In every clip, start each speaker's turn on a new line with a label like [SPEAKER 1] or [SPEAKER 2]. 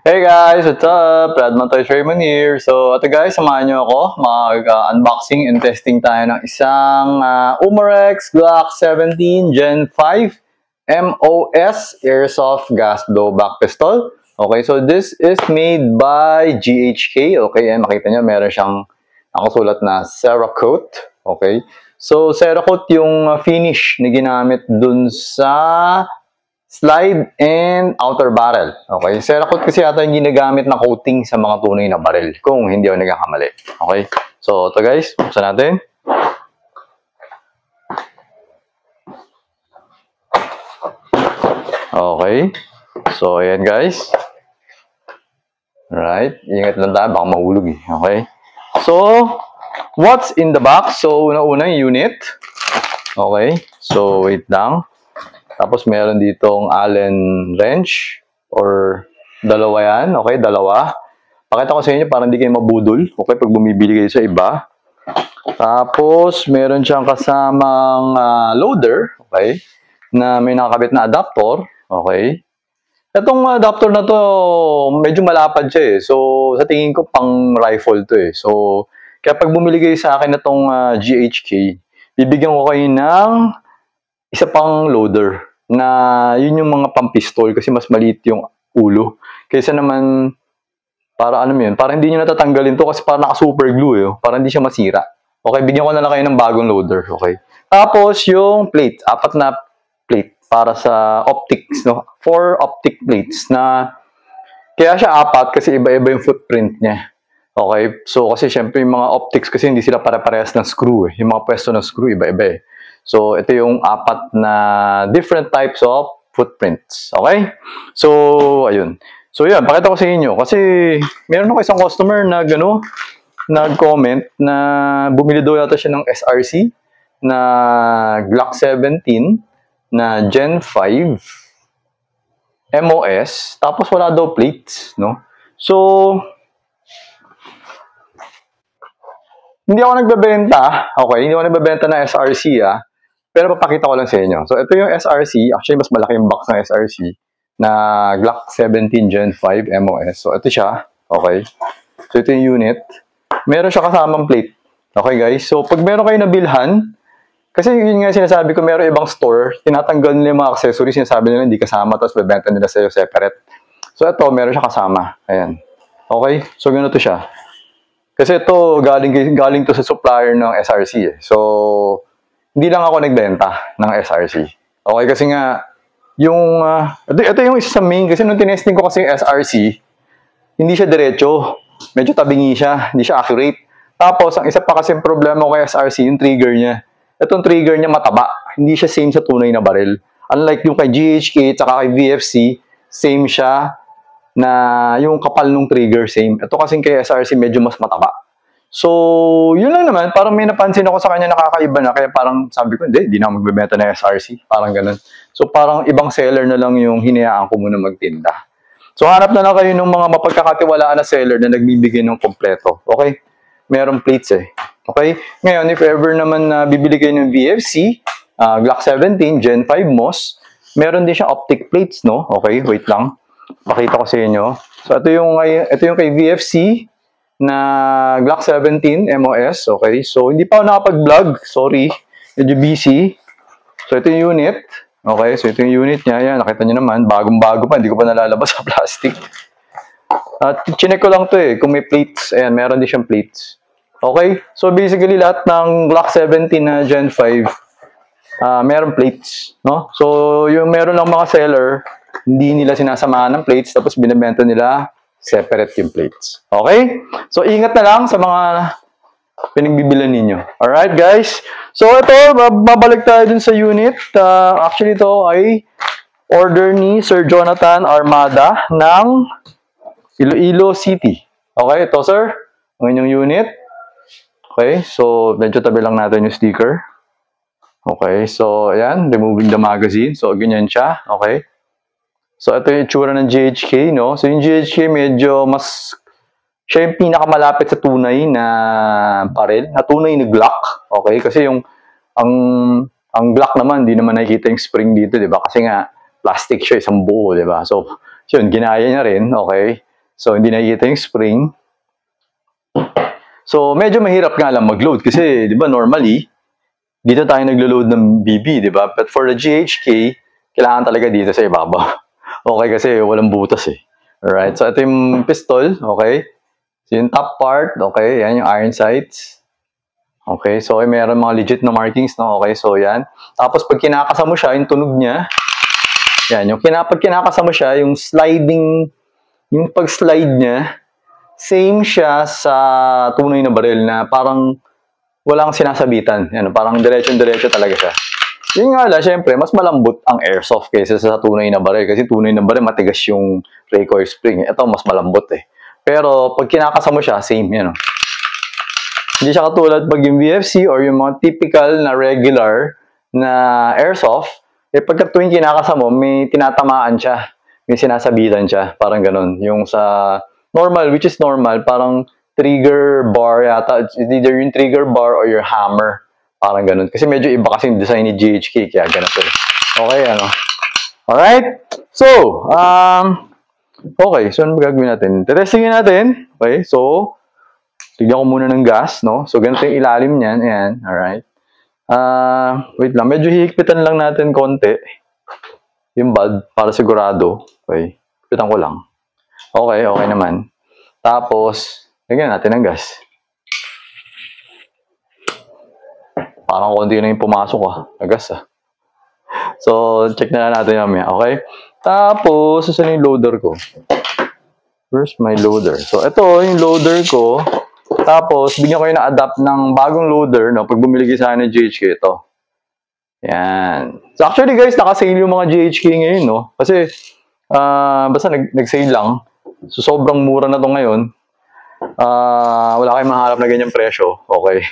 [SPEAKER 1] Hey guys, what's up? Radman Toys Raymond here. So, ito guys, samahan nyo ako. Mag-unboxing and testing tayo ng isang Umarex Glock 17 Gen 5 MOS Airsoft Gas Blowback Pistol. Okay, so this is made by GHK. Okay, yan, makita nyo, meron siyang nakasulat na Cerakote. Okay, so Cerakote yung finish na ginamit dun sa slide and outer barrel. Okay? Cerakote kasi yata yung ginagamit na coating sa mga tunay na barrel. Kung hindi ako nagkakamali. Okay? So, ito guys. Buksan natin. Okay. So, ayan guys. Alright. Ingat lang tayo. Baka mahulog eh. Okay? So, what's in the box? So, una-una yung unit. Okay? So, wait lang. Tapos meron ditong Allen wrench or dalawa yan. Okay, dalawa. Pakita ko sa inyo para hindi kayo mabudol. Okay, pag bumibili kayo sa iba. Tapos meron siyang kasamang loader. Okay, na may nakakabit na adapter. Okay. Itong adapter na to, medyo malapad siya eh. So, sa tingin ko pang rifle to eh. So, kaya pag bumili kayo sa akin na tong GHK, bibigyan ko kayo ng isa pang loader na yun yung mga pang-pistol kasi mas maliit yung ulo. Kaysa naman, para ano yun, para hindi nyo natatanggalin to kasi para naka-super glue eh. Para hindi siya masira. Okay, bigyan ko na lang kayo ng bagong loader. Okay. Tapos yung plate, 4 na plate para sa optics. No? 4 optic plates na kaya siya 4 kasi iba-iba yung footprint niya. Okay, so kasi syempre yung mga optics kasi hindi sila pare-parehas ng screw eh. Yung mga pwesto ng screw iba-iba eh. So, ito yung 4 na different types of footprints. Okay? So, ayun. So, yan. Pakita ko sa inyo. Kasi, meron ako isang customer na nag-comment na bumili daw yata siya ng SRC na Glock 17 na Gen 5 MOS. Tapos, wala daw plates. No? So, hindi ako nagbebenta. Okay? Hindi ako nagbebenta ng SRC Pero papakita ko lang sa inyo. So, ito yung SRC. Actually, mas malaki yung box ng SRC na Glock 17 Gen 5 MOS. So, ito siya. Okay. So, ito yung unit. Meron siya kasamang plate. Okay, guys. So, pag meron kayo nabilhan, kasi yun nga sinasabi ko, meron ibang store, tinatanggal nila yung mga accessories, sinasabi nila hindi kasama, tapos bebenta nila sa'yo separate. So, ito, meron siya kasama. Ayan. Okay. So, ganito siya. Kasi ito, galing to sa supplier ng SRC eh. So, hindi lang ako nagbenta ng SRC. Okay, kasi nga, yung, ito yung isa sa main, kasi nung tinesting ko kasi yung SRC, hindi siya diretso. Medyo tabingi siya, hindi siya accurate. Tapos, ang isa pa kasi problema ko kay SRC, yung trigger niya. Itong trigger niya mataba. Hindi siya same sa tunay na baril. Unlike yung kay GHK at kay VFC, same siya na yung kapal ng trigger, same. Ito kasing kay SRC, medyo mas mataba. So, yun lang naman. Parang may napansin ako sa kanya nakakaiba na. Kaya parang sabi ko, hindi na magbebenta na SRC. Parang ganun. So, parang ibang seller na lang yung hinayaan ko muna magtinda. So, hanap na lang kayo ng mga mapagkakatiwalaan na seller na nagbibigay ng kompleto. Okay? Merong plates eh. Okay? Ngayon, if ever naman na bibili kayo ng VFC, Glock 17, Gen 5 MOS, meron din siya optic plates, no? Okay, wait lang. Pakita ko sa inyo. So, ito yung kay VFC na Glock 17 MOS. Okay, so hindi pa ako nakapag-vlog. Sorry, medyo busy. So, ito yung unit. Okay, so ito yung unit niya. Yan, nakita niyo naman. Bagong-bago pa. Hindi ko pa nalalabas sa plastic. At chinek ko lang to eh. Kung may plates. Ayan, meron din siyang plates. Okay, so basically lahat ng Glock 17 na Gen 5 meron plates. No? So, yung meron lang mga seller, hindi nila sinasamahan ng plates. Tapos binibenta nila separate yung plates. Okay? So, ingat na lang sa mga pinagbibilan ninyo. Alright, guys? So, ito, babalik tayo dun sa unit. Actually, ito ay order ni Sir Jonathan Armada ng Iloilo City. Okay, ito, sir. Ang inyong unit. Okay, so, medyo tabi lang natin yung sticker. Okay, so, ayan, removing the magazine. So, ganyan siya. Okay. So, ito yung itsura ng GHK, no? So, yung GHK medyo mas, siya yung pinakamalapit sa tunay na baril, na tunay na Glock. Okay? Kasi yung, ang Glock naman, hindi naman nakikita yung spring dito, di ba? Kasi nga, plastic siya, isang buo, di ba? So, yun, ginaya niya rin, okay? So, hindi nakikita yung spring. So, medyo mahirap nga lang mag-load kasi, di ba, normally, dito tayo naglo-load ng BB, di ba? But for the GHK, kailangan talaga dito sa ibabaw. Okay, kasi walang butas eh. Alright, so ito yung pistol, okay? So, yung top part, okay, yan yung iron sights. Okay, so meron mga legit na markings, no? Okay, so yan. Tapos pag kinakasa mo siya, yung tunog niya, yan, pag kinakasa mo siya, yung sliding, yung pag-slide niya, same siya sa tunay na baril na parang walang sinasabitan. Yan, parang diretso-diretso talaga siya. Yun nga lang, syempre, mas malambot ang airsoft kaysa sa tunay na baril. Kasi tunay na baril, matigas yung recoil spring. Ito, mas malambot eh. Pero, pag kinakasa mo siya, same yan. Hindi siya katulad pag yung VFC or yung mga typical na regular na airsoft, eh pagka tuwing kinakasa mo, may tinatamaan siya. May sinasabitan siya. Parang ganun. Yung sa normal, which is normal, parang trigger bar yata. It's either yung trigger bar or your hammer. Parang ganun. Kasi medyo iba kasi yung design ni GHK, kaya ganito. Okay, ano? Alright? So, okay. So, ano gagawin natin? Testingin natin. Okay, so, tignan ko muna ng gas, no? So, ganito yung ilalim niyan. Ayan, alright. Wait lang. Medyo hihigpitan lang natin konti. Yung bulb, para sigurado. Okay. Higpitan ko lang. Okay, okay naman. Tapos, lagyan natin ng gas. Parang konti na yung pumasok na gas So, check na natin mamaya, okay? Tapos, saan yung loader ko? Where's my loader? So, ito yung loader ko. Tapos, bigyan ko yung na-adapt ng bagong loader, no? Pag bumili kayo sa akin ng GHK, ito. Yan. So, actually, guys, naka-sale yung mga GHK ngayon, no? Kasi, basta nag-sale lang. So, sobrang mura na to ngayon. Wala kayong mahanap na ganyang presyo. Okay.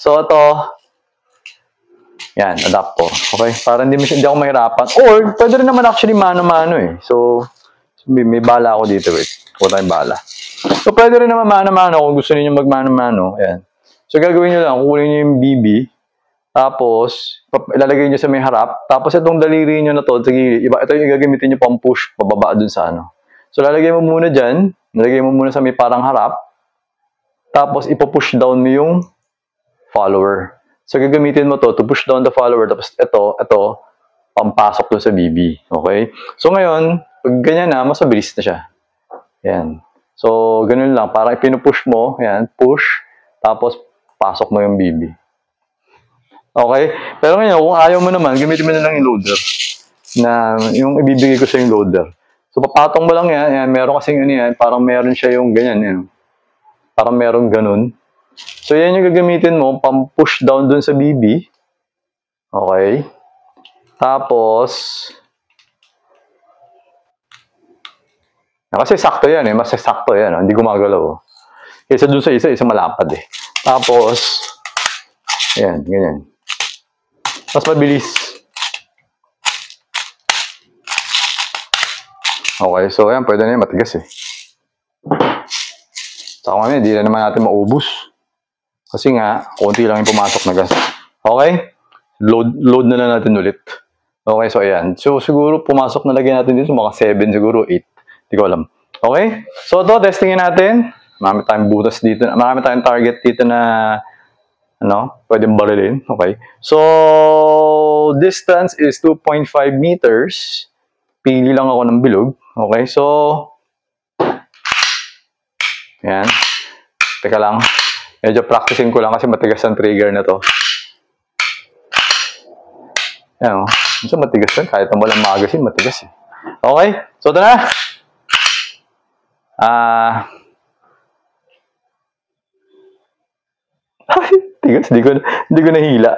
[SPEAKER 1] So, ito, yan, adapt ko. Okay? Para hindi ako mahirapan. Or, pwede rin naman actually mano-mano eh. So, may bala ako dito. Wait. Wala tayong bala. So, pwede rin naman mano-mano kung gusto niyo mag-mano-mano. Ayan. So, gagawin niyo lang. Kukunin niyo yung BB. Tapos, ilalagay niyo sa may harap. Tapos, itong daliri niyo na to, sige, ito yung gagamitin niyo pang push pababa dun sa ano. So, lalagay mo muna dyan. Lalagay mo muna sa may parang harap. Tapos, ipo-push down mo yung follower. So, gagamitin mo to push down the follower. Tapos, ito, pampasok dun sa BB. Okay? So, ngayon, pag ganyan na, mas mabilis na siya. Yan. So, ganun lang. Parang ipinupush mo. Yan, push. Tapos, pasok mo yung BB. Okay? Pero ngayon, kung ayaw mo naman, gamitin mo na lang yung loader. Na, yung ibibigay ko sa yung loader. So, papatong mo lang yan. Yan, meron kasing ano yan. Parang meron siya yung ganyan. Yan. Parang meron ganun. So, yan yung gagamitin mo, pang-push down dun sa BB. Okay. Tapos, kasi sakto yan eh. Mas sakto yan. Hindi gumagalaw. Kaysa dun sa isa malapad eh. Tapos, yan, ganyan. Mas mabilis. Okay, so yan, pwede na yan, matigas eh. Saka mamaya, hindi na naman natin maubos. Kasi nga, konti lang yung pumasok na gas. Okay? Load na lang natin ulit. Okay, so ayan. So, siguro pumasok na lagyan natin dito. Mga 7 siguro, 8. Hindi ko alam. Okay? So, ito, testingin natin. Marami tayong butas dito. Marami tayong target dito na pwedeng barilin. Okay? So, distance is 2.5 meters. Pili lang ako ng bilog. Okay? So, yan. Teka lang. Medyo practicing ko lang kasi matigas ang trigger na to. Yan o. Minsan matigas yan. Kahit na walang magazine, matigas eh. Okay? So, ito na. Tigas. Hindi ko nahila.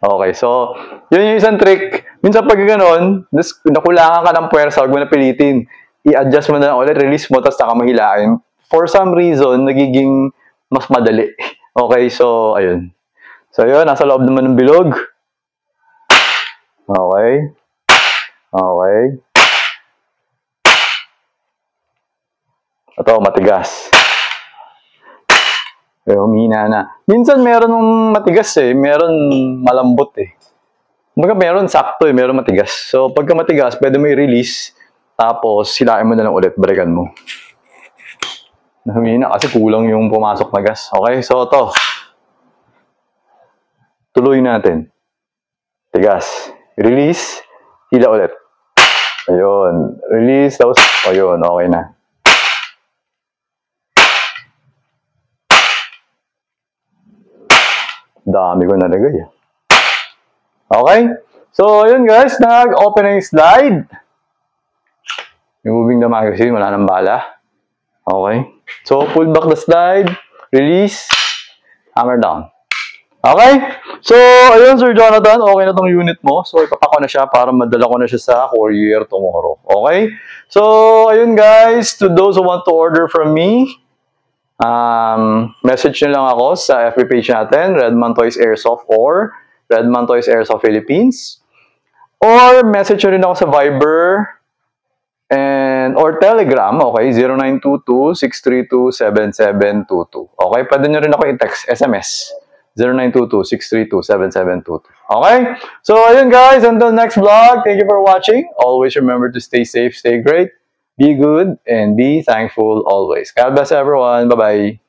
[SPEAKER 1] Okay. So, yun yung isang trick. Minsan pag gano'n, nakulangan ka ng puwersa, huwag mo na pilitin. I-adjust mo na lang ulit, release mo, tapos saka mahilain. For some reason, nagiging mas madali. Okay, so, ayun. So, yun, nasa loob naman ng bilog. Okay. Okay. Ito, matigas. Pero humina na. Minsan meron ng matigas eh. Meron malambot eh. Meron sakto eh. Meron matigas. So, pagka matigas, pwede mo i-release. Tapos, silain mo na lang ulit. Balikan mo. Humina kasi kulang yung pumasok na gas. Okay, so ito. Tuloy natin. Tigas. Release. Hila ulit. Ayun. Release. Tapos, ayun. Okay na. Dami ko nalagay. Okay? So, ayun guys. Nag-open na yung slide. Removing the magazine. Wala nang bala. Okay? So, pull back the slide. Release. Hammer down. Okay? So, ayun Sir Jonathan, okay na tong unit mo. So, ipapako na siya para madala ko na siya sa courier tomorrow. Okay? So, ayun guys, to those who want to order from me, message nyo lang ako sa FB page natin, Redman Toys Airsoft or Redman Toys Airsoft Philippines. Or message nyo rin ako sa Viber or Telegram, okay? 0922-632-7722. Okay? Pwede nyo rin ako i-text, SMS. 0922-632-7722. Okay? So, ayun guys. Until next vlog, thank you for watching. Always remember to stay safe, stay great, be good, and be thankful always. God bless everyone. Bye-bye.